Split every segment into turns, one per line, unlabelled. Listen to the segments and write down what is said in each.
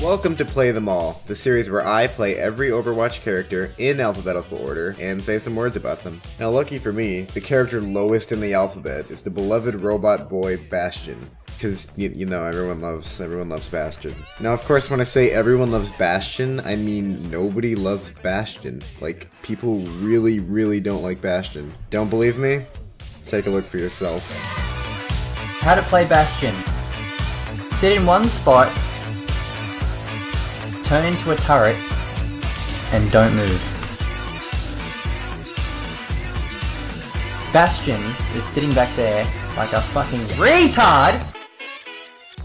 Welcome to Play Them All, the series where I play every Overwatch character in alphabetical order and say some words about them. Now lucky for me, the character lowest in the alphabet is the beloved robot boy Bastion. Because, you know, everyone loves Bastion. Now, of course, when I say everyone loves Bastion, I mean nobody loves Bastion. Like, people really, really don't like Bastion. Don't believe me? Take a look for yourself.
How to play Bastion. Sit in one spot, turn into a turret, and don't move. Bastion is sitting back there like a fucking retard!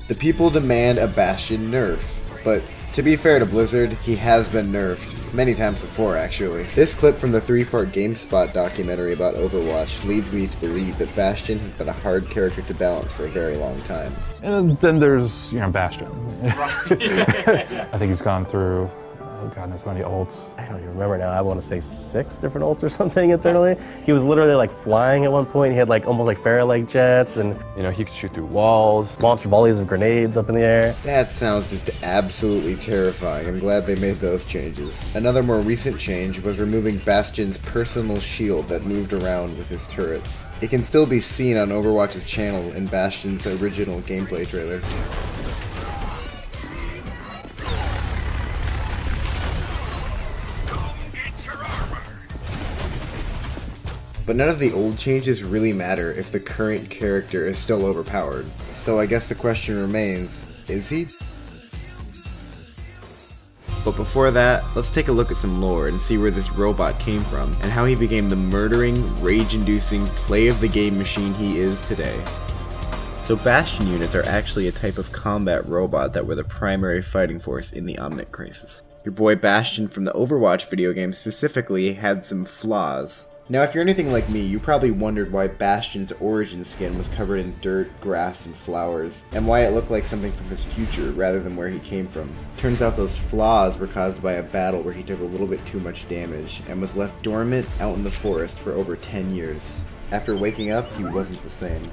The people demand a Bastion nerf, but to be fair to Blizzard, he has been nerfed. Many times before, actually. This clip from the 3-part GameSpot documentary about Overwatch leads me to believe that Bastion has been a hard character to balance for a very long time.
And then there's, Bastion. I think he's gone through, God knows how many ults.
I don't even remember now. I want to say 6 different ults or something internally. He was literally like flying at one point. He had like almost like Farrah-like jets, and
He could shoot through walls.
launched volleys of grenades up in the air.
That sounds just absolutely terrifying. I'm glad they made those changes. Another more recent change was removing Bastion's personal shield that moved around with his turret. It can still be seen on Overwatch's channel in Bastion's original gameplay trailer. But none of the old changes really matter if the current character is still overpowered. So I guess the question remains, is he? But before that, let's take a look at some lore and see where this robot came from, and how he became the murdering, rage-inducing, play-of-the-game machine he is today. So Bastion units are actually a type of combat robot that were the primary fighting force in the Omnic Crisis. Your boy Bastion from the Overwatch video game specifically had some flaws. Now, if you're anything like me, you probably wondered why Bastion's origin skin was covered in dirt, grass, and flowers, and why it looked like something from his future rather than where he came from. Turns out those flaws were caused by a battle where he took a little bit too much damage, and was left dormant out in the forest for over 10 years. After waking up, he wasn't the same.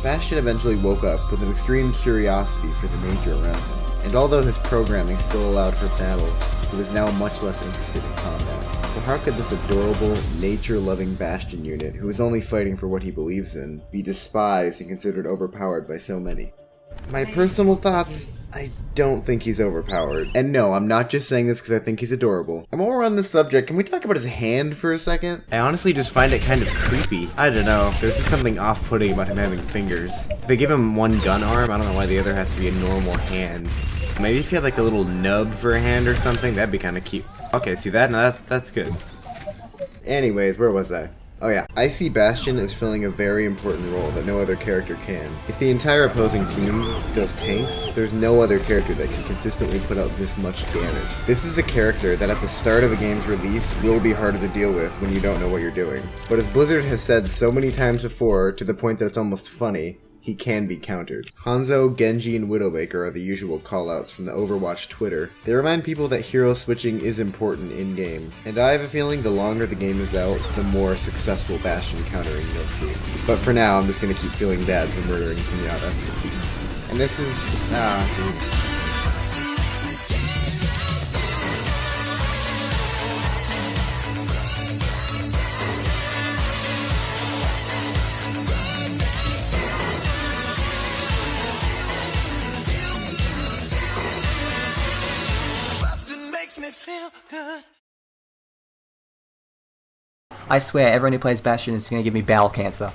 Bastion eventually woke up with an extreme curiosity for the nature around him, and although his programming still allowed for battle, he was now much less interested in combat. So how could this adorable, nature-loving Bastion unit, who is only fighting for what he believes in, be despised and considered overpowered by so many? My personal thoughts, I don't think he's overpowered. And no, I'm not just saying this because I think he's adorable. And while we're on this subject, can we talk about his hand for a second? I honestly just find it kind of creepy. I don't know, there's just something off-putting about him having fingers. If they give him one gun arm, I don't know why the other has to be a normal hand. Maybe if he had like a little nub for a hand or something, that'd be kind of cute. Okay, see that? No, that's good. Anyways, where was I? Oh yeah, I see Bastion as filling a very important role that no other character can. If the entire opposing team goes tanks, there's no other character that can consistently put out this much damage. This is a character that at the start of a game's release will be harder to deal with when you don't know what you're doing. But as Blizzard has said so many times before, to the point that it's almost funny, he can be countered. Hanzo, Genji, and Widowmaker are the usual callouts from the Overwatch Twitter. They remind people that hero switching is important in-game, and I have a feeling the longer the game is out, the more successful Bastion countering you'll see. But for now, I'm just gonna keep feeling bad for murdering Zenyatta. And this is...
Me feel good.
I swear, everyone who plays Bastion is gonna give me bowel cancer.